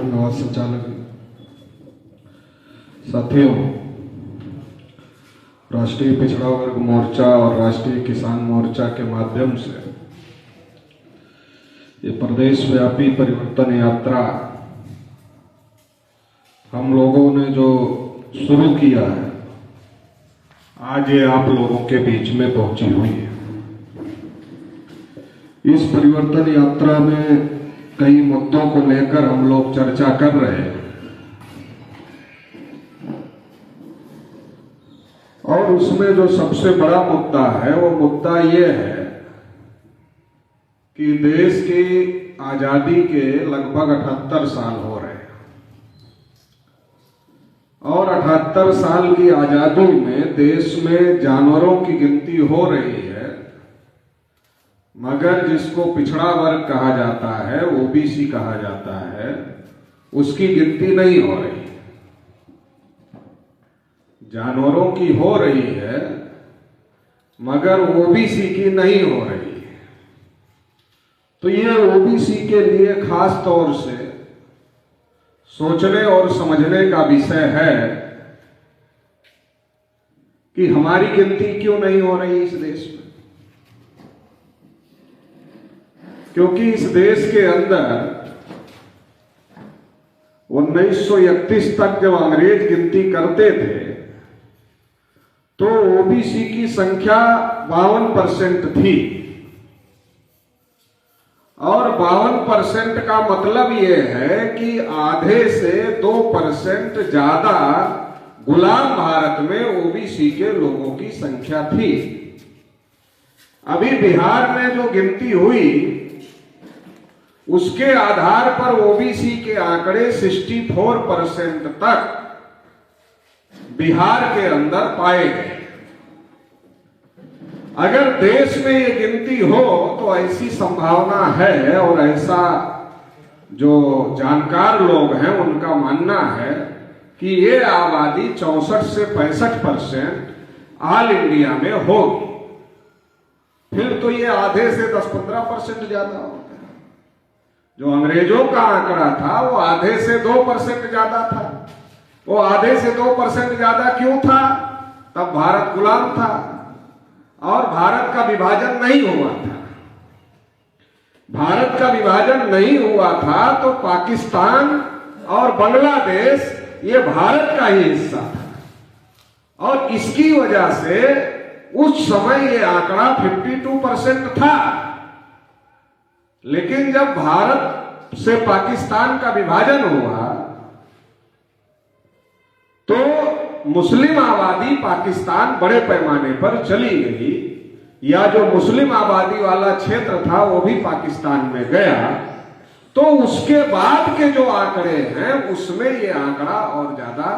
धन्यवाद संचालक। साथियों, राष्ट्रीय पिछड़ा वर्ग मोर्चा और राष्ट्रीय किसान मोर्चा के माध्यम से ये प्रदेश व्यापी परिवर्तन यात्रा हम लोगों ने जो शुरू किया है, आज ये आप लोगों के बीच में पहुंची हुई है। इस परिवर्तन यात्रा में कई मुद्दों को लेकर हम लोग चर्चा कर रहे हैं और उसमें जो सबसे बड़ा मुद्दा है वो मुद्दा ये है कि देश की आजादी के लगभग 78 साल हो रहे हैं और 78 साल की आजादी में देश में जानवरों की गिनती हो रही है, मगर जिसको पिछड़ा वर्ग कहा जाता है, ओबीसी कहा जाता है, उसकी गिनती नहीं हो रही। जानवरों की हो रही है मगर ओबीसी की नहीं हो रही है। तो ये ओबीसी के लिए खास तौर से सोचने और समझने का विषय है कि हमारी गिनती क्यों नहीं हो रही इस देश में। क्योंकि इस देश के अंदर 1931 तक जब अंग्रेज गिनती करते थे तो ओबीसी की संख्या 52% थी और 52% का मतलब यह है कि आधे से 2% ज्यादा गुलाम भारत में ओबीसी के लोगों की संख्या थी। अभी बिहार में जो गिनती हुई उसके आधार पर ओबीसी के आंकड़े 64% तक बिहार के अंदर पाए गए। अगर देश में ये गिनती हो तो ऐसी संभावना है और ऐसा जो जानकार लोग हैं उनका मानना है कि ये आबादी 64 से 65% ऑल इंडिया में होगी। फिर तो ये आधे से 10-15% ज्यादा होता है। जो अंग्रेजों का आंकड़ा था वो आधे से 2% ज्यादा था। वो आधे से 2% ज्यादा क्यों था? तब भारत गुलाम था और भारत का विभाजन नहीं हुआ था। भारत का विभाजन नहीं हुआ था तो पाकिस्तान और बांग्लादेश ये भारत का ही हिस्सा था और इसकी वजह से उस समय ये आंकड़ा 52% था। लेकिन जब भारत से पाकिस्तान का विभाजन हुआ तो मुस्लिम आबादी पाकिस्तान बड़े पैमाने पर चली गई, या जो मुस्लिम आबादी वाला क्षेत्र था वो भी पाकिस्तान में गया। तो उसके बाद के जो आंकड़े हैं उसमें ये आंकड़ा और ज्यादा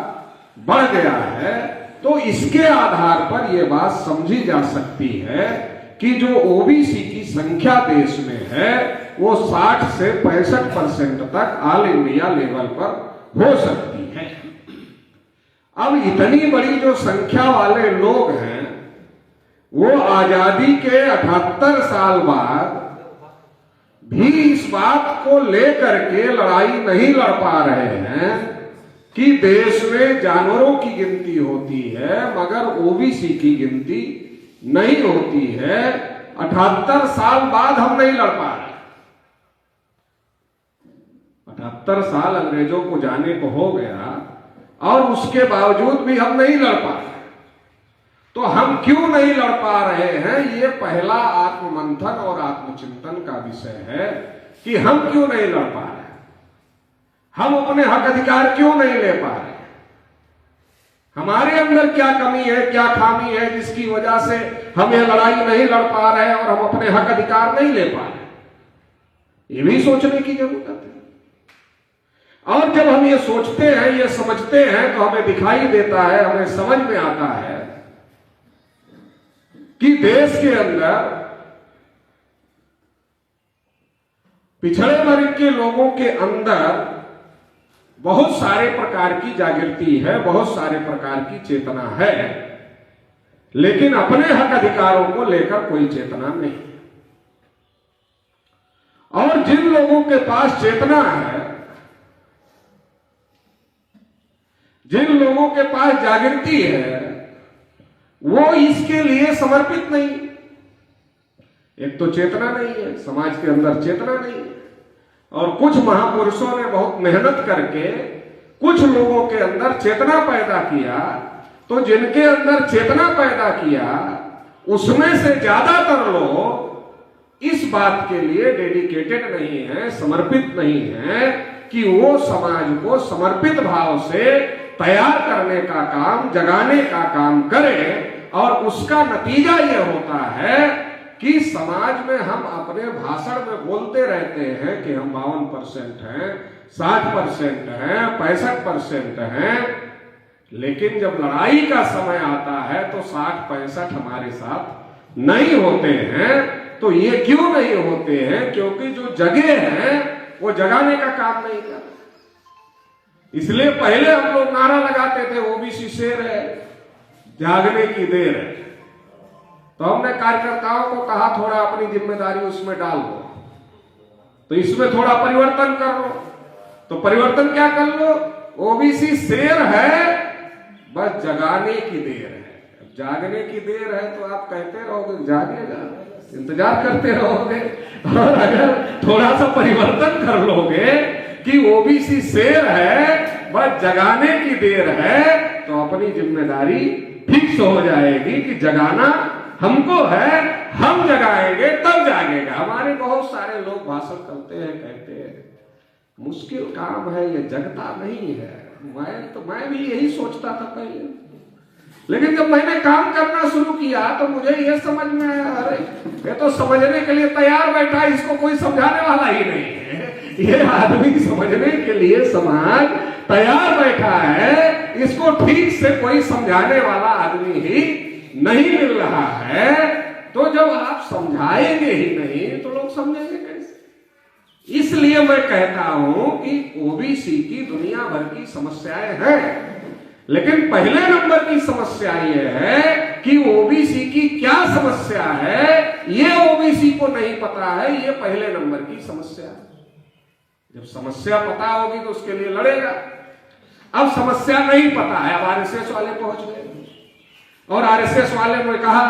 बढ़ गया है। तो इसके आधार पर यह बात समझी जा सकती है कि जो ओबीसी की संख्या देश में है वो 60 से 65% तक ऑल इंडिया लेवल पर हो सकती है। अब इतनी बड़ी जो संख्या वाले लोग हैं वो आजादी के 78 साल बाद भी इस बात को लेकर के लड़ाई नहीं लड़ पा रहे हैं कि देश में जानवरों की गिनती होती है मगर ओबीसी की गिनती नहीं होती है। 78 साल बाद हम नहीं लड़ पा रहे। 78 साल अंग्रेजों को जाने को हो गया और उसके बावजूद भी हम नहीं लड़ पा रहे। तो हम क्यों नहीं लड़ पा रहे हैं, ये पहला आत्ममंथन और आत्मचिंतन का विषय है कि हम क्यों नहीं लड़ पा रहे, हम अपने हक अधिकार क्यों नहीं ले पा रहे, हमारे अंदर क्या कमी है, क्या खामी है जिसकी वजह से हम ये लड़ाई नहीं लड़ पा रहे और हम अपने हक अधिकार नहीं ले पा रहे। ये भी सोचने की जरूरत है। और जब हम ये सोचते हैं, ये समझते हैं तो हमें दिखाई देता है, हमें समझ में आता है कि देश के अंदर पिछड़े वर्ग के लोगों के अंदर बहुत सारे प्रकार की जागृति है, बहुत सारे प्रकार की चेतना है, लेकिन अपने हक अधिकारों को लेकर कोई चेतना नहीं। और जिन लोगों के पास चेतना है जिन लोगों के पास जागृति है वो इसके लिए समर्पित नहीं। एक तो चेतना नहीं है, समाज के अंदर चेतना नहीं है, और कुछ महापुरुषों ने बहुत मेहनत करके कुछ लोगों के अंदर चेतना पैदा किया। तो जिनके अंदर चेतना पैदा किया उसमें से ज्यादातर लोग इस बात के लिए डेडिकेटेड नहीं है, समर्पित नहीं है कि वो समाज को समर्पित भाव से तैयार करने का काम, जगाने का काम करें। और उसका नतीजा यह होता है कि समाज में हम अपने भाषण में बोलते रहते हैं कि हम 52% हैं, 60% हैं, 65% हैं, लेकिन जब लड़ाई का समय आता है तो 60-65 हमारे साथ नहीं होते हैं। तो ये क्यों नहीं होते हैं? क्योंकि जो जगे हैं वो जगाने का काम नहीं करते। इसलिए पहले हम लोग नारा लगाते थे ओबीसी शेर है, जागने की देर है। तो हमने कार्यकर्ताओं को कहा थोड़ा अपनी जिम्मेदारी उसमें डाल दो, तो इसमें थोड़ा परिवर्तन कर लो। तो परिवर्तन क्या कर लो? ओबीसी शेर है, बस जगाने की देर है। जागने की देर है तो आप कहते रहोगे जागेगा, इंतजार करते रहोगे। और अगर थोड़ा सा परिवर्तन कर लोगे कि ओबीसी शेर है, बस जगाने की देर है, तो अपनी जिम्मेदारी फिक्स हो जाएगी कि जगाना हमको है, हम जगाएंगे तब जागेगा। हमारे बहुत सारे लोग भाषण करते हैं, कहते हैं मुश्किल काम है, ये जगता नहीं है। मैं भी यही सोचता था पहले, लेकिन जब मैंने काम करना शुरू किया तो मुझे ये समझ में आया, अरे ये तो समझने के लिए तैयार बैठा है, इसको कोई समझाने वाला ही नहीं है। ये आदमी समझने के लिए समाज तैयार बैठा है, इसको ठीक से कोई समझाने वाला आदमी ही नहीं मिल रहा है। तो जब आप समझाएंगे ही नहीं तो लोग समझेंगे कैसे? इसलिए मैं कहता हूं कि ओबीसी की दुनिया भर की समस्याएं हैं, लेकिन पहले नंबर की समस्या यह है कि ओबीसी की क्या समस्या है ये ओबीसी को नहीं पता है। ये पहले नंबर की समस्या है। जब समस्या पता होगी तो उसके लिए लड़ेगा। अब समस्या नहीं पता है, अब आरएसएस वाले पहुंच गए और आरएसएस वाले ने कहा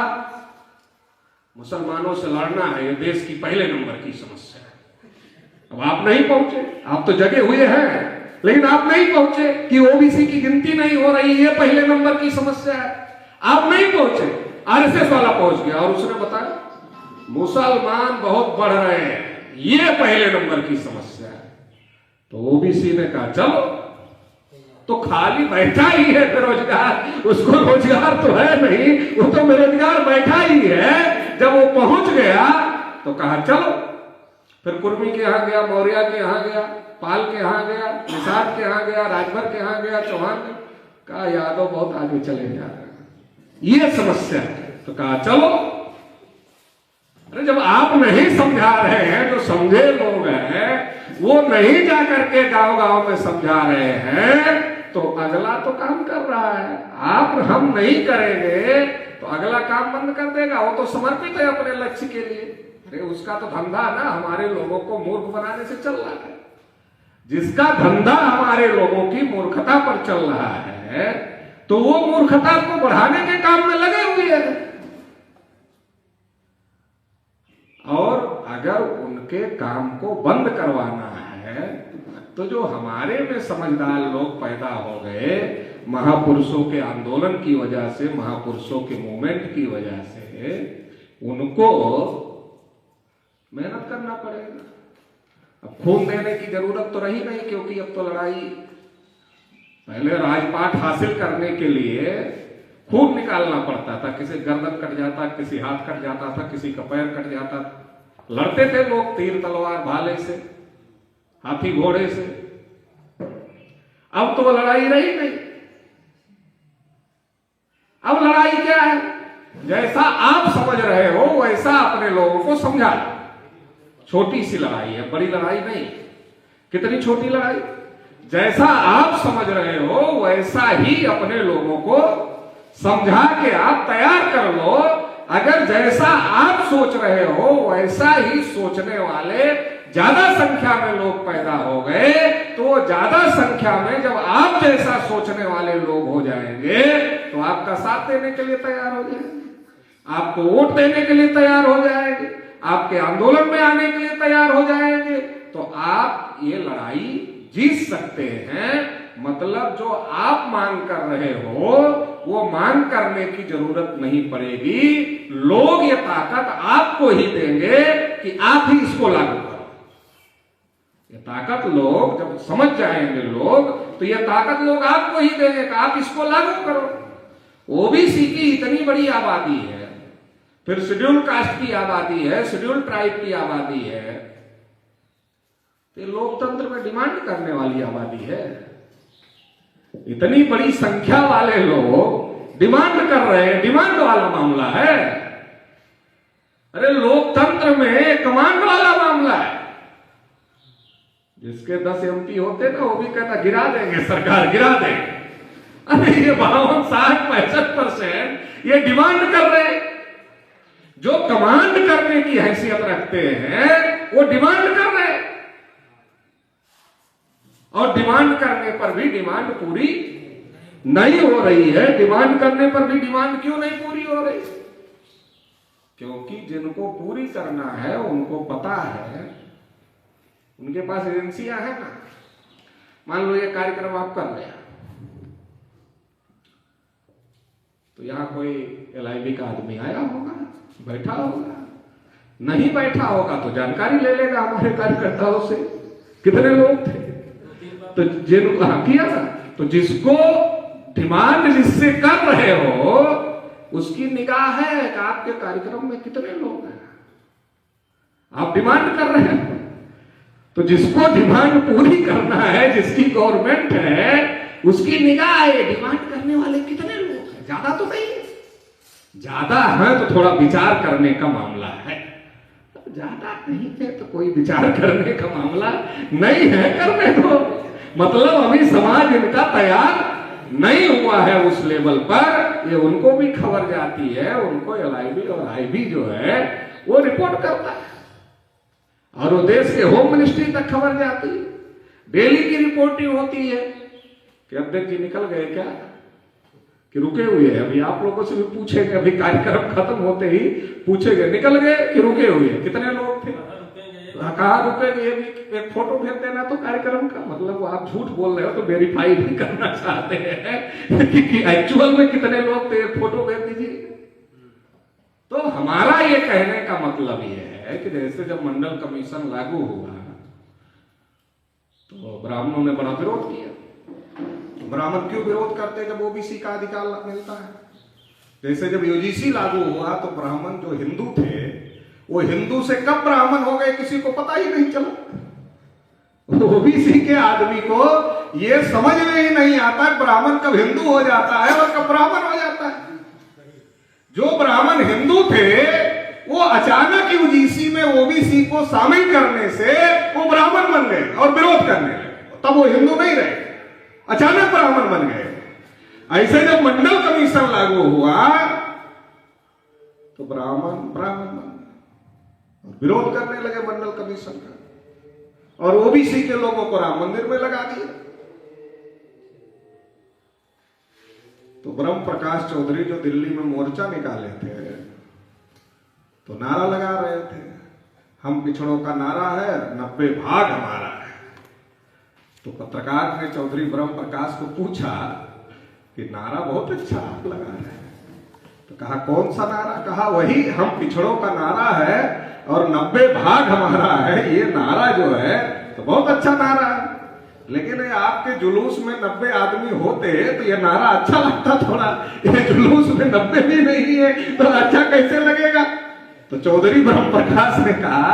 मुसलमानों से लड़ना है, ये देश की पहले नंबर की समस्या है। अब आप नहीं पहुंचे, आप तो जगे हुए हैं, लेकिन आप नहीं पहुंचे कि ओबीसी की गिनती नहीं हो रही, ये पहले नंबर की समस्या है। आप नहीं पहुंचे, आरएसएस वाला पहुंच गया और उसने बताया मुसलमान बहुत बढ़ रहे हैं, ये पहले नंबर की समस्या है। तो ओबीसी ने कहा चलो, तो खाली बैठा ही है बेरोजगार, उसको रोजगार तो है नहीं, वो तो बेरोजगार बैठा ही है। जब वो पहुंच गया तो कहा चलो, फिर कुर्मी के यहां गया, मौर्य के यहां गया, पाल के यहां गया, निषाद के यहां गया, राजभर के यहां गया, चौहान के कहा यादव बहुत आगे चले जा रहे हैं, ये समस्या है। तो कहा चलो। अरे जब आप नहीं समझा रहे हैं, जो समझे लोग हैं वो नहीं जाकर के गांव गांव में समझा रहे हैं, तो अगला तो काम कर रहा है। आप हम नहीं करेंगे तो अगला काम बंद कर देगा। वो तो समर्पित है अपने लक्ष्य के लिए। अरे उसका तो धंधा ना हमारे लोगों को मूर्ख बनाने से चल रहा है। जिसका धंधा हमारे लोगों की मूर्खता पर चल रहा है, तो वो मूर्खता को बढ़ाने के काम में लगे हुए हैं। और अगर उनके काम को बंद करवाना है तो जो हमारे में समझदार लोग पैदा हो गए महापुरुषों के आंदोलन की वजह से, महापुरुषों के मूवमेंट की वजह से, उनको मेहनत करना पड़ेगा। अब खून देने की जरूरत तो रही नहीं, क्योंकि अब तो लड़ाई, पहले राजपाट हासिल करने के लिए खून निकालना पड़ता था, किसी गर्दन कट जाता, किसी हाथ कट जाता था, किसी का पैर कट जाता। लड़ते थे लोग तीर तलवार भाले से, हाथी घोड़े से। अब तो वो लड़ाई रही नहीं। अब लड़ाई क्या है? जैसा आप समझ रहे हो वैसा अपने लोगों को समझा। छोटी सी लड़ाई है, बड़ी लड़ाई नहीं। कितनी छोटी लड़ाई? जैसा आप समझ रहे हो वैसा ही अपने लोगों को समझा के आप तैयार कर लो। अगर जैसा आप सोच रहे हो वैसा ही सोचने वाले ज्यादा संख्या में लोग पैदा हो गए, तो ज्यादा संख्या में जब आप आप जैसा सोचने वाले लोग हो जाएंगे तो आपका साथ देने के लिए तैयार हो जाएंगे, आपको वोट देने के लिए तैयार हो जाएंगे, आपके आंदोलन में आने के लिए तैयार हो जाएंगे, तो आप ये लड़ाई जीत सकते हैं। मतलब जो आप मांग कर रहे हो वो मांग करने की जरूरत नहीं पड़ेगी, लोग ये ताकत आपको ही देंगे कि आप ही इसको लागू करो। ये ताकत लोग जब समझ जाएंगे लोग, तो ये ताकत लोग आपको ही देंगे कि आप इसको लागू करो। ओबीसी की इतनी बड़ी आबादी है, फिर शेड्यूल कास्ट की आबादी है, शेड्यूल ट्राइब की आबादी है, तो लोकतंत्र में डिमांड करने वाली आबादी है। इतनी बड़ी संख्या वाले लोग डिमांड कर रहे हैं, डिमांड वाला मामला है। अरे लोकतंत्र में कमांड वाला मामला है। जिसके 10 MP होते ना वो भी कहता गिरा देंगे, सरकार गिरा देंगे। अरे ये 52, 60, 65% ये डिमांड कर रहे हैं। जो कमांड करने की हैसियत रखते हैं वो डिमांड कर रहे हैं, और डिमांड करने पर भी डिमांड पूरी नहीं हो रही है। डिमांड करने पर भी डिमांड क्यों नहीं पूरी हो रही? क्योंकि जिनको पूरी करना है उनको पता है, उनके पास एजेंसियां है ना। मान लो ये कार्यक्रम आप कर रहे हैं, तो यहां कोई LIB का आदमी आया होगा, बैठा होगा, नहीं बैठा होगा तो जानकारी ले लेगा हमारे कार्यकर्ताओं से कितने लोग थे, तो जिनको किया था, तो जिसको डिमांड जिससे कर रहे हो उसकी निगाह है कि आपके कार्यक्रम में कितने लोग हैं। आप डिमांड कर रहे हैं, तो जिसको डिमांड पूरी करना है, जिसकी गवर्नमेंट है, उसकी निगाह है डिमांड करने वाले कितने लोग हैं। ज्यादा तो नहीं है, ज्यादा है तो थोड़ा विचार करने का मामला है, ज्यादा नहीं है तो कोई विचार करने का मामला नहीं है, करने दो। मतलब अभी समाज इनका तैयार नहीं हुआ है उस लेवल पर। ये उनको भी खबर जाती है, उनको LIB और IB जो है वो रिपोर्ट करता है, और वो देश के होम मिनिस्ट्री तक खबर जाती है। डेली की रिपोर्टिंग होती है कि अध्यक्ष जी निकल गए क्या, कि रुके हुए हैं। अभी आप लोगों से भी पूछेंगे, अभी कार्यक्रम खत्म होते ही पूछेंगे निकल गए कि रुके हुए, कितने लोग थे, कहा रुके। ये भी एक फोटो भेज देना तो कार्यक्रम का, मतलब आप झूठ बोल रहे हो तो वेरीफाई नहीं करना चाहते हैं कि एक्चुअल में कितने लोग थे, फोटो भेज दीजिए। तो हमारा ये कहने का मतलब ये है कि जैसे जब मंडल कमीशन लागू हुआ तो ब्राह्मणों ने बड़ा विरोध किया। ब्राह्मण क्यों विरोध करते जब OBC का अधिकार मिलता है? जैसे जब UGC लागू हुआ तो ब्राह्मण जो हिंदू थे वो हिंदू से कब ब्राह्मण हो गए किसी को पता ही नहीं चला। OBC के आदमी को ये समझ में ही नहीं आता ब्राह्मण कब हिंदू हो जाता है और कब ब्राह्मण हो जाता है। जो ब्राह्मण हिंदू थे वो अचानक UGC में OBC को शामिल करने से वो ब्राह्मण बन गए और विरोध करने लगे। तब वो हिंदू नहीं रहे, अचानक ब्राह्मण बन गए। ऐसे जब मंडल कमीशन लागू हुआ तो ब्राह्मण बन गए, विरोध करने लगे मंडल कमीशन का, और OBC के लोगों को राम मंदिर में लगा दिया। तो ब्रह्म प्रकाश चौधरी जो दिल्ली में मोर्चा निकाले थे तो नारा लगा रहे थे, हम पिछड़ों का नारा है, 90 भाग हमारा है। तो पत्रकार ने चौधरी ब्रह्म प्रकाश को पूछा कि नारा बहुत अच्छा आप लगा रहे हैं, तो कहा कौन सा नारा? कहा वही हम पिछड़ों का नारा है और 90 भाग हमारा है। ये नारा जो है तो बहुत अच्छा नारा है, लेकिन आपके जुलूस में 90 आदमी होते तो ये नारा अच्छा लगता थोड़ा, ये जुलूस में 90 भी नहीं है तो अच्छा कैसे लगेगा? तो चौधरी ब्रह्म प्रकाश ने कहा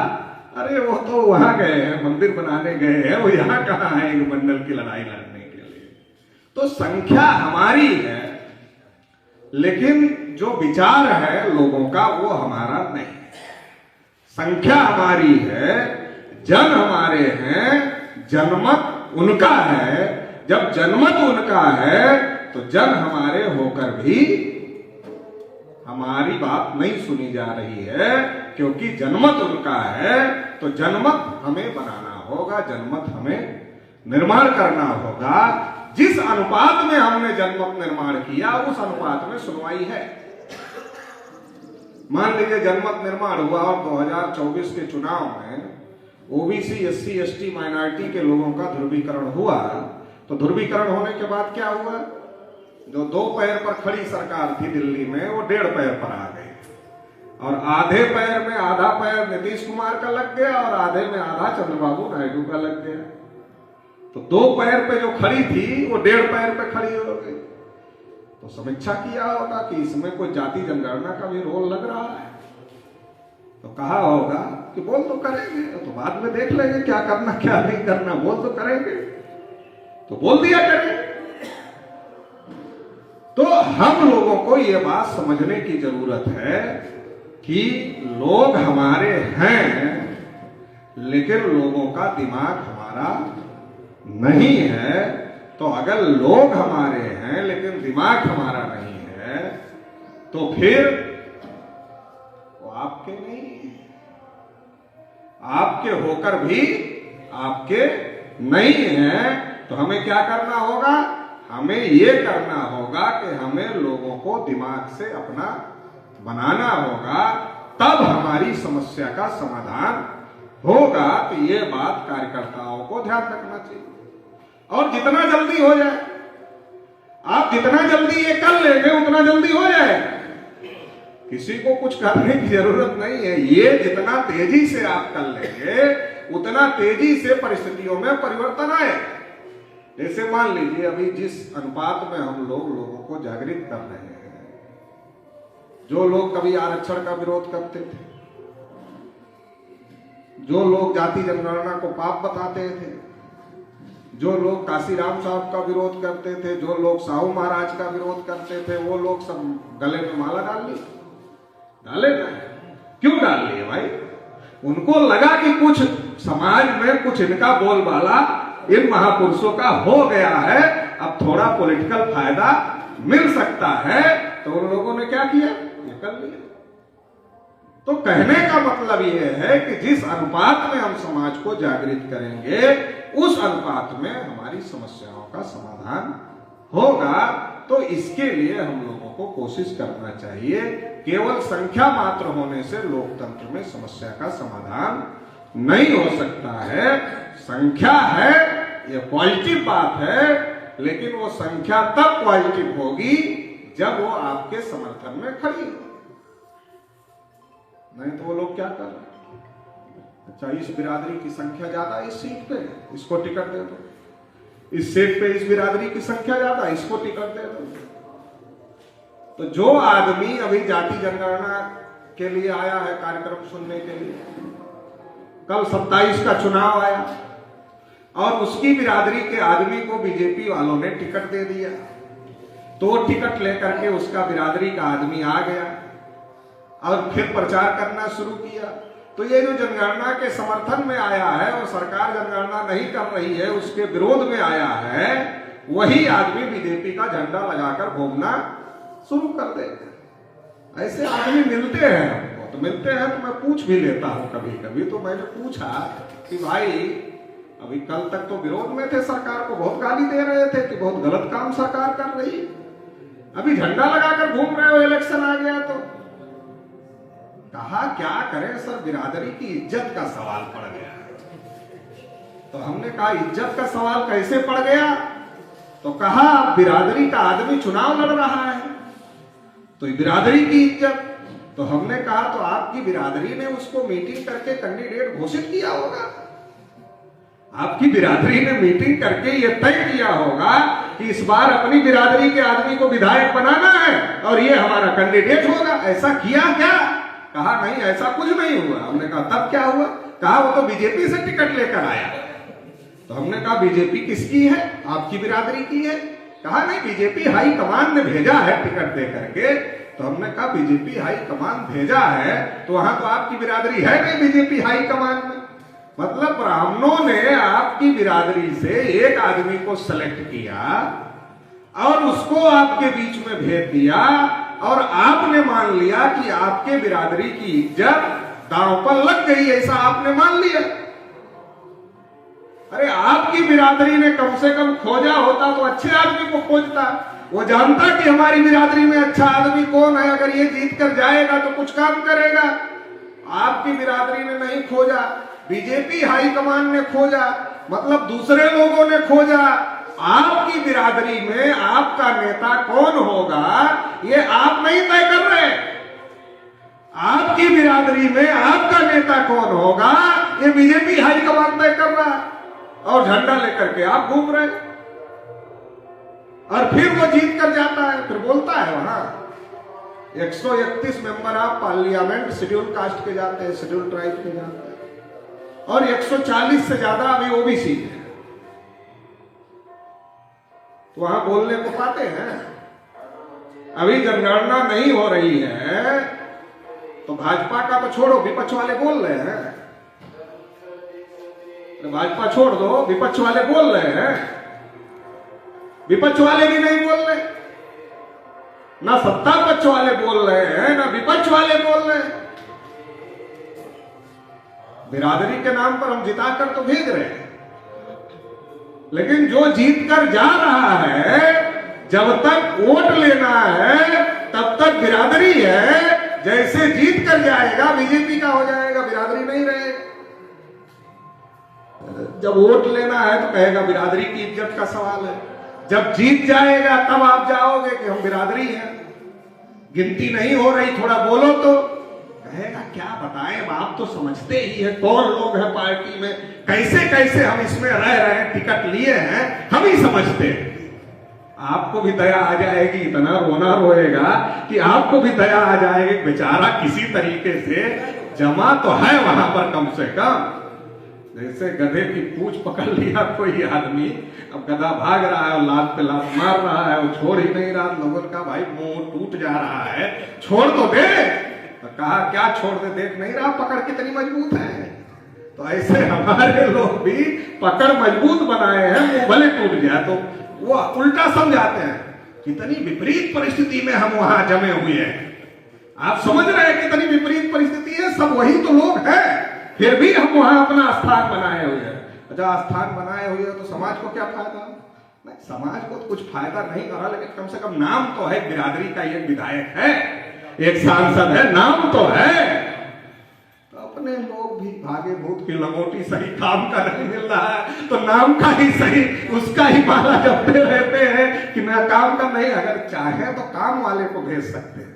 अरे वो तो वहां गए हैं, मंदिर बनाने गए हैं, वो यहाँ कहाँ आएंगे मंडल की लड़ाई लड़ने के लिए। तो संख्या हमारी है, लेकिन जो विचार है लोगों का वो हमारा नहीं है। संख्या हमारी है, जन हमारे हैं, जनमत उनका है। जब जनमत उनका है तो जन हमारे होकर भी हमारी बात नहीं सुनी जा रही है, क्योंकि जनमत उनका है। तो जनमत हमें बनाना होगा, जनमत हमें निर्माण करना होगा। जिस अनुपात में हमने जनमत निर्माण किया उस अनुपात में सुनवाई है। मान लीजिए जनमत निर्माण हुआ और 2024 के चुनाव में ओबीसी, एससी, एसटी, माइनॉरिटी के लोगों का ध्रुवीकरण हुआ, तो ध्रुवीकरण होने के बाद क्या हुआ? जो 2 पैर पर खड़ी सरकार थी दिल्ली में, वो 1.5 पैर पर आ गई, और आधे पैर में आधा पैर नीतीश कुमार का लग गया और आधे में आधा चंद्रबाबू नायडू का लग गया। तो 2 पैर पे जो खड़ी थी वो 1.5 पैर पे खड़ी हो गई। तो समीक्षा किया होगा कि इसमें कोई जाति जनगणना का भी रोल लग रहा है, तो कहा होगा कि बोल तो करेंगे, तो बाद में देख लेंगे क्या करना क्या नहीं करना, बोल तो करेंगे, तो बोल दिया करें। तो हम लोगों को यह बात समझने की जरूरत है कि लोग हमारे हैं, लेकिन लोगों का दिमाग हमारा नहीं है। तो अगर लोग हमारे हैं लेकिन दिमाग हमारा नहीं है, तो फिर वो आपके नहीं है, आपके होकर भी आपके नहीं है। तो हमें क्या करना होगा? हमें ये करना होगा कि हमें लोगों को दिमाग से अपना बनाना होगा, तब हमारी समस्या का समाधान होगा। तो ये बात कार्यकर्ताओं को ध्यान रखना चाहिए, और जितना जल्दी हो जाए, आप जितना जल्दी ये कर लेंगे उतना जल्दी हो जाएगा। किसी को कुछ करने की जरूरत नहीं है, ये जितना तेजी से आप कर लेंगे उतना तेजी से परिस्थितियों में परिवर्तन आएगा। जैसे मान लीजिए अभी जिस अनुपात में हम लोगों को जागृत कर रहे हैं, जो लोग कभी आरक्षण का विरोध करते थे, जो लोग जाति जनगणना को पाप बताते थे, जो लोग काशीराम साहब का विरोध करते थे, जो लोग साहू महाराज का विरोध करते थे, वो लोग सब गले में माला डाल ली, डाले ना? क्यों डाल लिए भाई? उनको लगा कि कुछ समाज में कुछ इनका बोलबाला इन महापुरुषों का हो गया है, अब थोड़ा पॉलिटिकल फायदा मिल सकता है, तो उन लोगों ने क्या किया? ये कर लिया। तो कहने का मतलब यह है कि जिस अनुपात में हम समाज को जागृत करेंगे उस अनुपात में हमारी समस्याओं का समाधान होगा। तो इसके लिए हम लोगों को कोशिश करना चाहिए। केवल संख्या मात्र होने से लोकतंत्र में समस्या का समाधान नहीं हो सकता है। संख्या है, ये पॉजिटिव बात है, लेकिन वो संख्या तब पॉजिटिव होगी जब वो आपके समर्थन में खड़ी हो। नहीं तो वो लोग क्या कर रहे हैं? अच्छा, इस बिरादरी की संख्या ज्यादा इस सीट पे, इसको टिकट दे दो। इस सीट पे इस बिरादरी की संख्या ज्यादा, इसको टिकट दे दो। तो जो आदमी अभी जाति जनगणना के लिए आया है कार्यक्रम सुनने के लिए, कल 27 का चुनाव आया और उसकी बिरादरी के आदमी को बीजेपी वालों ने टिकट दे दिया, तो वो टिकट लेकर के उसका बिरादरी का आदमी आ गया और फिर प्रचार करना शुरू किया। तो ये जो जनगणना के समर्थन में आया है और सरकार जनगणना नहीं कर रही है उसके विरोध में आया है, वही आदमी बीजेपी का झंडा लगाकर घूमना शुरू कर देगा। ऐसे आदमी मिलते हैं हमको, तो मिलते हैं तो मैं पूछ भी लेता हूं कभी कभी। तो मैंने पूछा कि भाई अभी कल तक तो विरोध में थे, सरकार को बहुत गाली दे रहे थे कि बहुत गलत काम सरकार कर रही है, अभी झंडा लगाकर घूम रहे हो, इलेक्शन आ गया तो। कहा क्या करें सर, बिरादरी की इज्जत का सवाल पड़ गया। तो हमने कहा इज्जत का सवाल कैसे पड़ गया? तो कहा बिरादरी का आदमी चुनाव लड़ रहा है तो बिरादरी की इज्जत। तो हमने कहा तो आपकी बिरादरी ने उसको मीटिंग करके कैंडिडेट घोषित किया होगा, आपकी बिरादरी ने मीटिंग करके ये तय किया होगा कि इस बार अपनी बिरादरी के आदमी को विधायक बनाना है और ये हमारा कैंडिडेट होगा। ऐसा किया क्या? कहा नहीं, ऐसा कुछ नहीं हुआ। हमने कहा तब क्या हुआ? कहा वो तो बीजेपी से टिकट लेकर आया। तो हमने कहा बीजेपी किसकी है? आपकी बिरादरी की है। कहा नहीं, बीजेपी हाई कमान ने भेजा है टिकट दे करके। तो हमने कहा बीजेपी हाई कमान भेजा है तो वहां तो आपकी बिरादरी है नहीं बीजेपी हाई कमान में। मतलब ब्राह्मणों ने आपकी बिरादरी से एक आदमी को सेलेक्ट किया और उसको आपके बीच में भेज दिया और आपने मान लिया कि आपके बिरादरी की इज्जत दांव पर लग गई, ऐसा आपने मान लिया। अरे आपकी बिरादरी ने कम से कम खोजा होता तो अच्छे आदमी को खोजता। वो जानता कि हमारी बिरादरी में अच्छा आदमी कौन है, अगर ये जीत कर जाएगा तो कुछ काम करेगा। आपकी बिरादरी ने नहीं खोजा, बीजेपी हाईकमान ने खोजा, मतलब दूसरे लोगों ने खोजा। आपकी बिरादरी में आपका नेता कौन होगा ये आप नहीं तय कर रहे। आपकी बिरादरी में आपका नेता कौन होगा ये बीजेपी हाईकमान तय कर रहा है, और झंडा लेकर के आप घूम रहे। और फिर वो जीत कर जाता है, फिर बोलता है वहां 131 member of parliament schedule caste के जाते हैं, शेड्यूल ट्राइब के जाते हैं, और 140 से ज्यादा अभी ओबीसी है। तो वहां बोलने को पाते हैं। अभी जनगणना नहीं हो रही है तो भाजपा का तो छोड़ो, विपक्ष वाले बोल रहे हैं। तो भाजपा छोड़ दो, विपक्ष वाले बोल रहे हैं। विपक्ष वाले भी नहीं बोल रहे, ना सत्ता पक्ष वाले बोल रहे हैं, ना विपक्ष वाले बोल रहे हैं। बिरादरी के नाम पर हम जिताकर तो भेज रहे हैं, लेकिन जो जीत कर जा रहा है, जब तक वोट लेना है तब तक बिरादरी है। जैसे जीत कर जाएगा बीजेपी का हो जाएगा, बिरादरी नहीं रहेगा। जब वोट लेना है तो कहेगा बिरादरी की इज्जत का सवाल है, जब जीत जाएगा तब आप जाओगे कि हम बिरादरी हैं। गिनती नहीं हो रही, थोड़ा बोलो तो कहेगा क्या बताएं, आप तो समझते ही है कौन लोग हैं पार्टी में, कैसे कैसे हम इसमें रह रहे हैं, टिकट लिए हैं, हम ही समझते हैं। आपको भी दया आ जाएगी, इतना रोना रोएगा कि आपको भी दया आ जाएगी। बेचारा किसी तरीके से जमा तो है वहां पर कम से कम। जैसे गधे की पूंछ पकड़ लिया कोई आदमी, अब गधा भाग रहा है और लात पे लात मार रहा है, वो छोड़ ही नहीं रहा। लोगों का भाई मुंह टूट जा रहा है, छोड़ तो दे। तो कहा क्या छोड़ दे, देख नहीं रहा पकड़ कितनी मजबूत है। तो ऐसे हमारे लोग भी पकड़ मजबूत बनाए हैं, मुंह भले टूट जाए तो वो उल्टा समझाते हैं। कितनी विपरीत परिस्थिति में हम वहां जमे हुए हैं, आप समझ रहे हैं कितनी विपरीत परिस्थिति है। सब वही तो लोग हैं, फिर भी हम वहां अपना स्थान बनाए हुए हैं। अच्छा स्थान बनाए हुए तो समाज को क्या फायदा? नहीं, समाज को तो कुछ फायदा नहीं हो रहा, लेकिन कम से कम नाम तो है। बिरादरी का एक विधायक है, एक सांसद है, नाम तो है। तो अपने लोग भी भागे भूत की लंगोटी सही काम का नहीं मिल रहा है तो नाम का ही सही, उसका ही माला जपते रहते हैं कि मैं काम का नहीं। अगर चाहे तो काम वाले को भेज सकते हैं,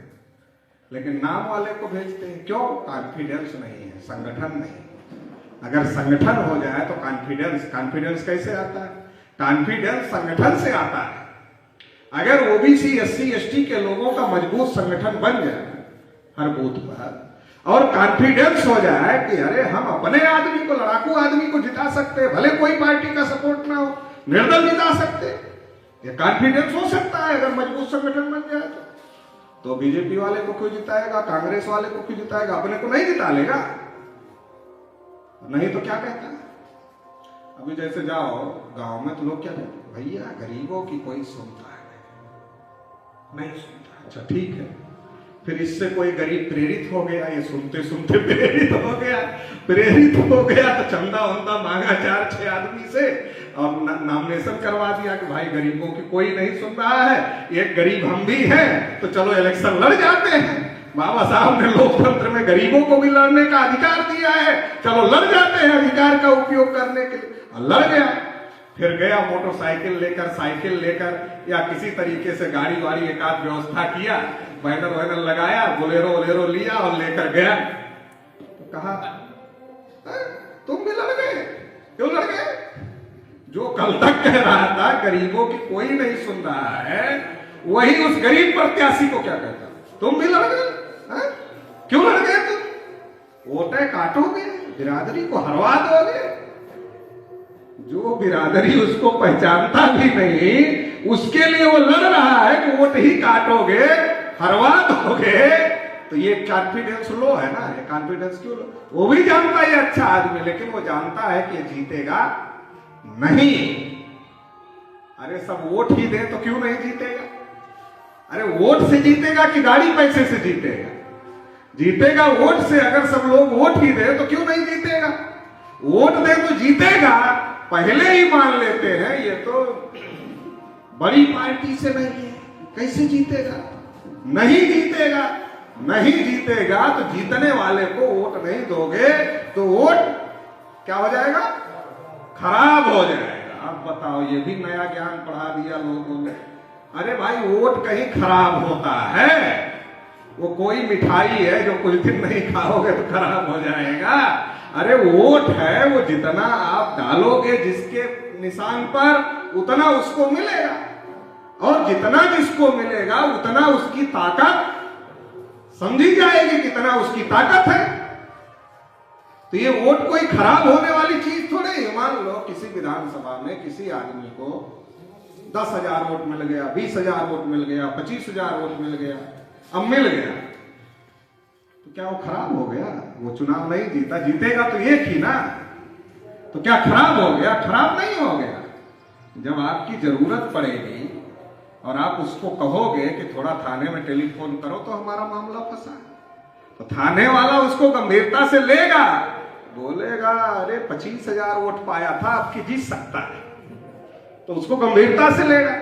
लेकिन नाम वाले को भेजते हैं क्यों? कॉन्फिडेंस नहीं है, संगठन नहीं। अगर संगठन हो जाए तो कॉन्फिडेंस कैसे आता है? कॉन्फिडेंस संगठन से आता है। अगर ओबीसी एससी एसटी के लोगों का मजबूत संगठन बन जाए हर बूथ पर, और कॉन्फिडेंस हो जाए कि अरे हम अपने आदमी को, लड़ाकू आदमी को जिता सकते हैं, भले कोई पार्टी का सपोर्ट ना हो, निर्दल जिता सकते, ये कॉन्फिडेंस हो सकता है अगर मजबूत संगठन बन जाए तो बीजेपी वाले को क्यों जिताएगा, कांग्रेस वाले को क्यों जिताएगा, अपने को नहीं जिता लेगा। नहीं तो क्या कहता है? अभी जैसे जाओ गांव में तो लोग क्या कहते हैं, भैया गरीबों की कोई सुनता है नहीं सुनता। अच्छा ठीक है, फिर इससे कोई गरीब प्रेरित हो गया, ये सुनते सुनते प्रेरित हो गया तो चंदा वंदा मांगा 4-6 आदमी से और नॉमिनेशन करवा दिया कि भाई गरीबों की कोई नहीं सुन रहा है, एक गरीब हम भी हैं तो चलो इलेक्शन लड़ जाते हैं। बाबा साहब ने लोकतंत्र में गरीबों को भी लड़ने का अधिकार दिया है, चलो लड़ जाते हैं अधिकार का उपयोग करने के लिए। और लड़ गया, फिर गया मोटरसाइकिल लेकर, साइकिल लेकर, या किसी तरीके से गाड़ी वाड़ी एक आध व्यवस्था किया, बैनर वैनर लगाया, बोलेरो लिया और लेकर गया। तो कहा तुम भी लड़ गए, क्यों लड़ गए? जो कल तक कह रहा था गरीबों की कोई नहीं सुन रहा है, वही उस गरीब प्रत्याशी को क्या कहता, तुम भी लड़ गए। क्यों लड़ गए तुम? वोटें काटोगे, बिरादरी को हरवा दोगे। जो बिरादरी उसको पहचानता भी नहीं, उसके लिए वो लड़ रहा है कि वोट ही काटोगे, हरवा दोगे। तो ये कॉन्फिडेंस लो है ना, ये कॉन्फिडेंस क्यों लो? वो भी जानता है अच्छा आदमी, लेकिन वो जानता है कि जीतेगा नहीं। अरे सब वोट ही दे तो क्यों नहीं जीतेगा? अरे वोट से जीतेगा कि गाड़ी पैसे से जीतेगा? जीतेगा वोट से। अगर सब लोग वोट ही दे तो क्यों नहीं जीतेगा? वोट दे तो जीतेगा, पहले ही मान लेते हैं ये तो बड़ी पार्टी से नहीं है, कैसे जीतेगा? नहीं जीतेगा, नहीं जीतेगा तो जीतने वाले को वोट नहीं दोगे तो वोट क्या हो जाएगा? खराब हो जाएगा। अब बताओ, ये भी नया ज्ञान पढ़ा दिया लोगों ने। अरे भाई, वोट कहीं खराब होता है? वो कोई मिठाई है जो कुछ दिन नहीं खाओगे तो खराब हो जाएगा? अरे वोट है, वो जितना आप डालोगे जिसके निशान पर उतना उसको मिलेगा, और जितना जिसको मिलेगा उतना उसकी ताकत समझी जाएगी, कितना उसकी ताकत है। तो ये वोट कोई खराब होने वाली चीज थोड़ी है। मान लो किसी विधानसभा में किसी आदमी को 10,000 वोट मिल गया, 20,000 वोट मिल गया, 25,000 वोट मिल गया, अब मिल गया तो क्या वो खराब हो गया? वो चुनाव नहीं जीता, जीतेगा तो एक ही ना, तो क्या खराब हो गया? खराब नहीं हो गया। जब आपकी जरूरत पड़ेगी और आप उसको कहोगे कि थोड़ा थाने में टेलीफोन करो तो हमारा मामला फंसा, तो थाने वाला उसको गंभीरता से लेगा, बोलेगा अरे 25,000 वोट पाया था, आपकी जीत सकता है, तो उसको गंभीरता से लेगा।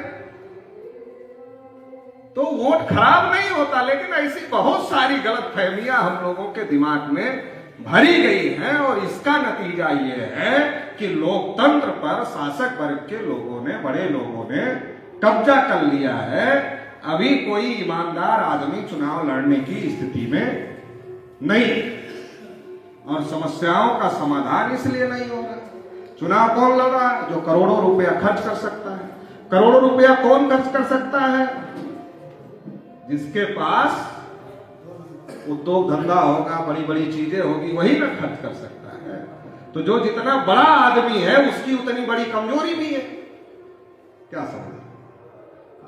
तो वोट खराब नहीं होता, लेकिन ऐसी बहुत सारी गलत फहमियां हम लोगों के दिमाग में भरी गई हैं, और इसका नतीजा ये है कि लोकतंत्र पर शासक वर्ग के लोगों ने, बड़े लोगों ने कब्जा कर लिया है। अभी कोई ईमानदार आदमी चुनाव लड़ने की स्थिति में नहीं, और समस्याओं का समाधान इसलिए नहीं होगा। चुनाव कौन लड़ रहा है? जो करोड़ों रुपया खर्च कर सकता है। करोड़ों रुपया कौन खर्च कर सकता है? जिसके पास उद्योग धंधा होगा, बड़ी बड़ी चीजें होगी, वही ना खर्च कर सकता है। तो जो जितना बड़ा आदमी है उसकी उतनी बड़ी कमजोरी भी है। क्या समझ?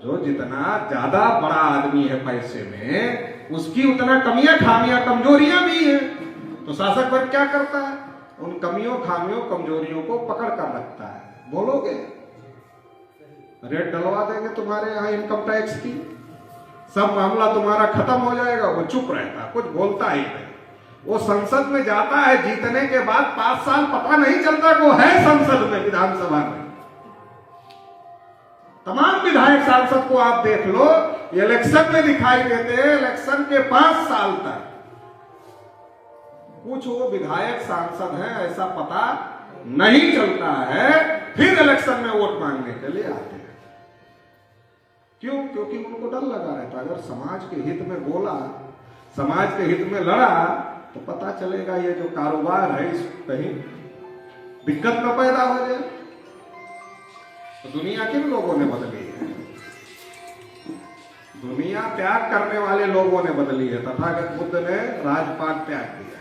जो जितना ज्यादा बड़ा आदमी है पैसे में, उसकी उतना कमियां, खामियां, कमजोरियां भी है। तो शासक वर्ग क्या करता है? उन कमियों, खामियों, कमजोरियों को पकड़ कर रखता है। बोलोगे रेट डलवा देंगे तुम्हारे यहां इनकम टैक्स की, सब मामला तुम्हारा खत्म हो जाएगा। वो चुप रहता, कुछ बोलता ही नहीं। वो संसद में जाता है, जीतने के बाद 5 साल पता नहीं चलता वो है संसद में, विधानसभा में। तमाम विधायक सांसद को आप देख लो, इलेक्शन में दिखाई देते हैं, इलेक्शन के 5 साल तक कुछ वो विधायक सांसद हैं ऐसा पता नहीं चलता है, फिर इलेक्शन में वोट मांगने के लिए आते हैं। क्यों? क्योंकि उनको डर लगा रहता है, अगर समाज के हित में बोला, समाज के हित में लड़ा, तो पता चलेगा ये जो कारोबार है इस कहीं दिक्कत न पैदा हो जाए। तो दुनिया किन लोगों ने बदली है? दुनिया त्याग करने वाले लोगों ने बदली है। तथागत बुद्ध ने राजपाट त्याग दिया,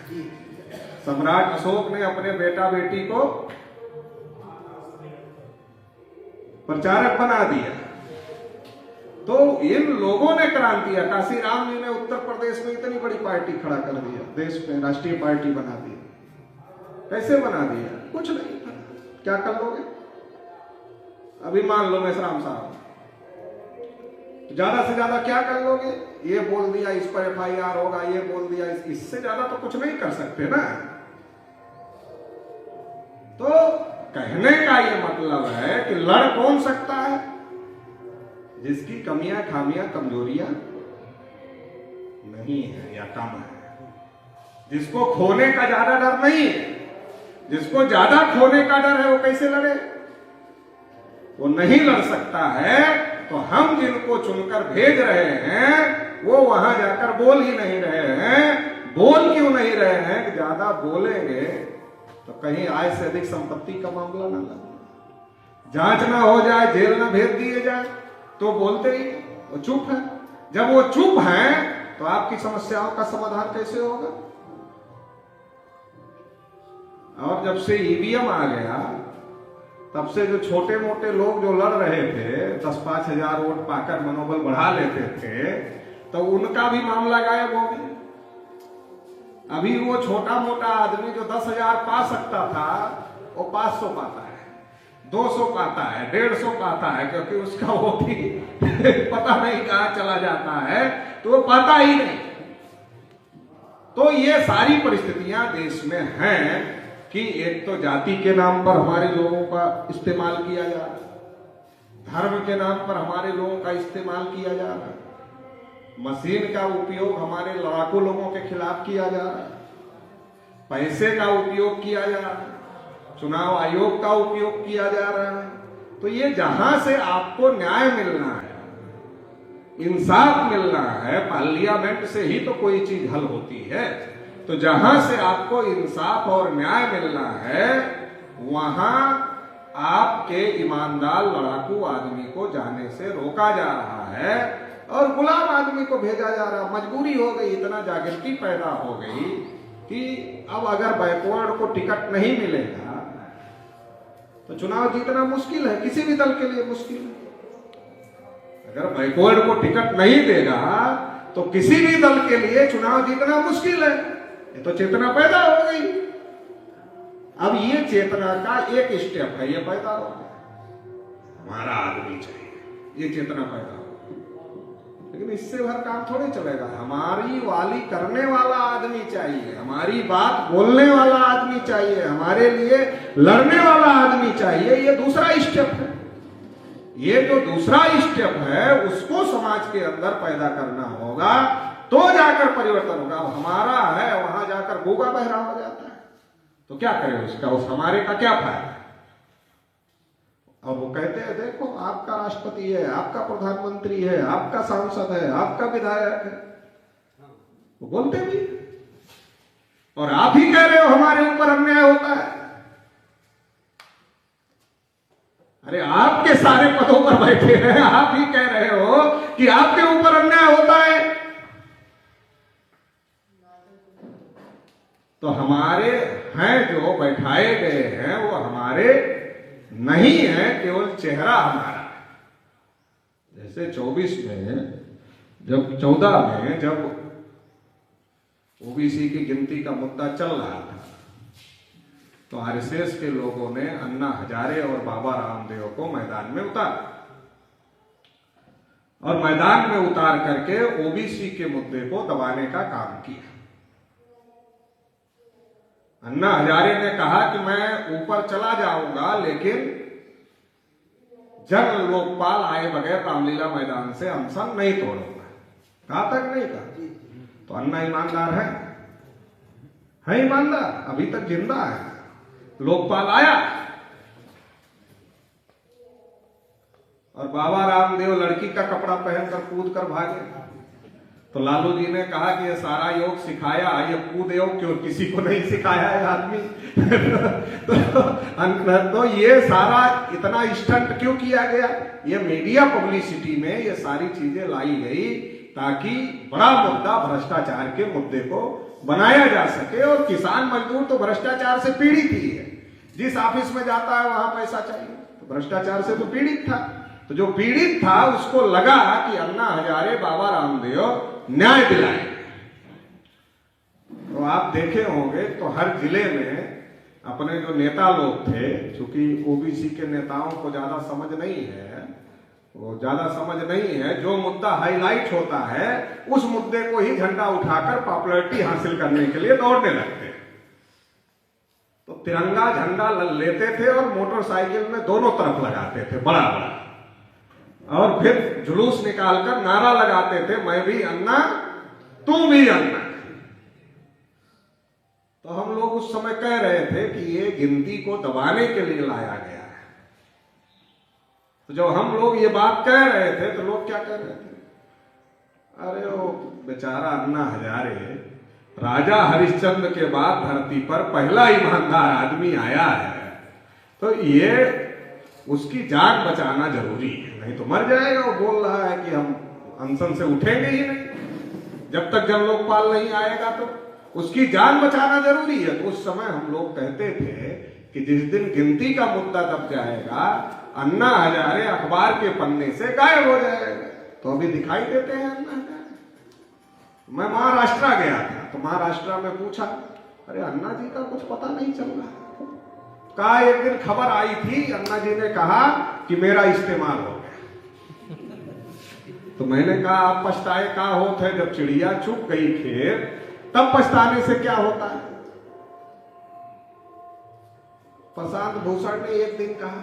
सम्राट अशोक ने अपने बेटा बेटी को प्रचारक बना दिया। तो इन लोगों ने क्रांति, काशी राम जी ने उत्तर प्रदेश में इतनी बड़ी पार्टी खड़ा कर दिया, देश में राष्ट्रीय पार्टी बना दी। कैसे बना दिया? कुछ नहीं था। क्या कर लोगे? अभी मान लो मेसराम साहब, ज्यादा से ज्यादा क्या कर लोगे? ये बोल दिया इस पर FIR होगा, ये बोल दिया, इससे ज्यादा तो कुछ नहीं कर सकते ना। तो कहने का ये मतलब है कि लड़ कौन सकता है? जिसकी कमियां, खामियां, कमजोरियां नहीं है या कम है, जिसको खोने का ज्यादा डर नहीं है। जिसको ज्यादा खोने का डर है वो कैसे लड़े? वो नहीं लड़ सकता है। तो हम जिनको चुनकर भेज रहे हैं वो वहां जाकर बोल ही नहीं रहे हैं। बोल क्यों नहीं रहे हैं? कि ज्यादा बोलेंगे तो कहीं आय से अधिक संपत्ति का मामला ना लगे, जांच ना हो जाए, जेल ना भेज दिए जाए, तो बोलते ही वो चुप है। जब वो चुप हैं तो आपकी समस्याओं का समाधान कैसे होगा? और जब से EVM आ गया, तब से जो छोटे मोटे लोग जो लड़ रहे थे, 10-5 हजार वोट पाकर मनोबल बढ़ा लेते थे, तो उनका भी मामला गायब हो गया। अभी वो छोटा मोटा आदमी जो 10,000 पा सकता था, वो 500 पाता है, 200 पाता है, 150 पाता है, क्योंकि उसका वोट ही पता नहीं कहां चला जाता है, तो वो पाता ही नहीं। तो ये सारी परिस्थितियां देश में हैं, कि एक तो जाति के नाम पर हमारे लोगों का इस्तेमाल किया जा रहा है, धर्म के नाम पर हमारे लोगों का इस्तेमाल किया जा रहा है, मशीन का उपयोग हमारे लड़ाकू लोगों के खिलाफ किया जा रहा है, पैसे का उपयोग किया जा रहा है, चुनाव आयोग का उपयोग किया जा रहा है। तो ये जहां से आपको न्याय मिलना है, इंसाफ मिलना है, पार्लियामेंट से ही तो कोई चीज हल होती है। तो जहां से आपको इंसाफ और न्याय मिलना है, वहां आपके ईमानदार लड़ाकू आदमी को जाने से रोका जा रहा है और गुलाम आदमी को भेजा जा रहा है। मजबूरी हो गई, इतना जागृति पैदा हो गई कि अब अगर बैकवर्ड को टिकट नहीं मिलेगा तो चुनाव जीतना मुश्किल है, किसी भी दल के लिए मुश्किल है। अगर बैकवर्ड को टिकट नहीं देगा तो किसी भी दल के लिए चुनाव जीतना मुश्किल है। ये तो चेतना पैदा हो गई। अब ये चेतना का एक स्टेप है, ये पैदा हो गया, हमारा आदमी चाहिए, ये चेतना पैदा हो गई। लेकिन इससे भर काम थोड़े चलेगा। हमारी वाली करने वाला आदमी चाहिए, हमारी बात बोलने वाला आदमी चाहिए, हमारे लिए लड़ने वाला आदमी चाहिए। ये दूसरा स्टेप है। ये जो दूसरा स्टेप है उसको समाज के अंदर पैदा करना होगा, तो जाकर परिवर्तन होगा। हमारा है, वहां जाकर गूंगा बहरा हो जाता है, तो क्या करें उसका, उस हमारे का क्या फायदा। और वो कहते हैं देखो आपका राष्ट्रपति है, आपका प्रधानमंत्री है, आपका सांसद है, आपका विधायक है, वो बोलते भी, और आप ही कह रहे हो हमारे ऊपर अन्याय होता है। अरे आपके सारे पदों पर बैठे हैं, आप ही कह रहे हो कि आपके ऊपर अन्याय होता है। तो हमारे हैं जो बैठाए गए हैं वो हमारे नहीं है, केवल चेहरा हमारा है। जैसे 24 में जब 14 में जब ओबीसी की गिनती का मुद्दा चल रहा था तो आरएसएस के लोगों ने अन्ना हजारे और बाबा रामदेव को मैदान में उतारा और मैदान में उतार करके ओबीसी के मुद्दे को दबाने का काम किया। अन्ना हजारे ने कहा कि मैं ऊपर चला जाऊंगा लेकिन जन लोकपाल आए बगैर रामलीला मैदान से अनशन नहीं तोड़ूंगा। कहा तक नहीं कहा। तो अन्ना ईमानदार है ईमानदार, अभी तक जिंदा है। लोकपाल आया और बाबा रामदेव लड़की का कपड़ा पहनकर कूद कर भागे। तो लालू जी ने कहा कि ये सारा योग सिखाया, ये कूद योग क्यों किसी को नहीं सिखाया है आदमी। तो ये सारा इतना स्टंट क्यों किया गया? ये मीडिया पब्लिसिटी में ये सारी चीजें लाई गई ताकि बड़ा मुद्दा भ्रष्टाचार के मुद्दे को बनाया जा सके। और किसान मजदूर तो भ्रष्टाचार से पीड़ित ही है। जिस ऑफिस में जाता है वहां पैसा चाहिए, तो भ्रष्टाचार से तो पीड़ित था। तो जो पीड़ित था उसको लगा कि अन्ना हजारे बाबा रामदेव न्याय दिलाए। तो आप देखे होंगे तो हर जिले में अपने जो नेता लोग थे, चूंकि ओबीसी के नेताओं को ज्यादा समझ नहीं है, वो ज्यादा समझ नहीं है, जो मुद्दा हाईलाइट होता है उस मुद्दे को ही झंडा उठाकर पॉपुलैरिटी हासिल करने के लिए दौड़ने लगते हैं। तो तिरंगा झंडा लेते थे और मोटरसाइकिल में दोनों तरफ लगाते थे बड़ा बड़ा, और फिर जुलूस निकालकर नारा लगाते थे, मैं भी अन्ना तू भी अन्ना। तो हम लोग उस समय कह रहे थे कि ये गिनती को दबाने के लिए लाया गया है। तो जब हम लोग ये बात कह रहे थे तो लोग क्या कह रहे थे, अरे वो बेचारा अन्ना हजारे राजा हरिश्चंद्र के बाद धरती पर पहला ईमानदार आदमी आया है, तो ये उसकी जान बचाना जरूरी है, नहीं तो मर जाएगा। वो बोल रहा है कि हम अनशन से उठेंगे ही नहीं जब तक जन लोकपाल नहीं आएगा, तो उसकी जान बचाना जरूरी है। तो उस समय हम लोग कहते थे कि जिस दिन गिनती का मुद्दा दब जाएगा अन्ना हजारे अखबार के पन्ने से गायब हो जाएगा। तो अभी दिखाई देते हैं अन्ना हजारे। मैं महाराष्ट्र गया था तो महाराष्ट्र में पूछा, अरे अन्ना जी का कुछ पता नहीं चल रहा। कहा एक दिन खबर आई थी, अन्ना जी ने कहा कि मेरा इस्तेमाल हो गया। तो मैंने कहा आप पछताए का होत है, जब चिड़िया चुप गई खेत तब पछताने से क्या होता है। प्रशांत भूषण ने एक दिन कहा,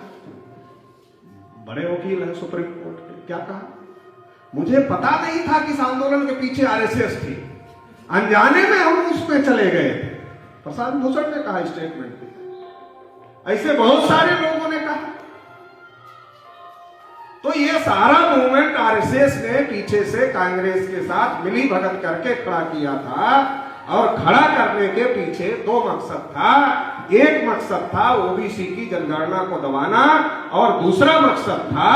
बड़े वकील हैं सुप्रीम कोर्ट के, क्या कहा, मुझे पता नहीं था कि इस आंदोलन के पीछे आरएसएस थी, अनजाने में हम उसमें चले गए थे। प्रशांत भूषण ने कहा स्टेटमेंट में। ऐसे बहुत सारे लोगों ने कहा। तो ये सारा मूवमेंट आरएसएस ने पीछे से कांग्रेस के साथ मिली भगत करके खड़ा किया था, और खड़ा करने के पीछे दो मकसद था। एक मकसद था ओबीसी की जनगणना को दबाना, और दूसरा मकसद था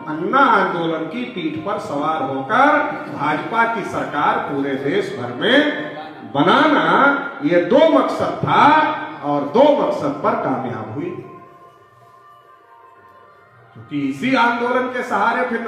अन्ना आंदोलन की पीठ पर सवार होकर भाजपा की सरकार पूरे देश भर में बनाना। ये दो मकसद था, और दो मकसद पर कामयाब हुई, क्योंकि इसी आंदोलन के सहारे फिर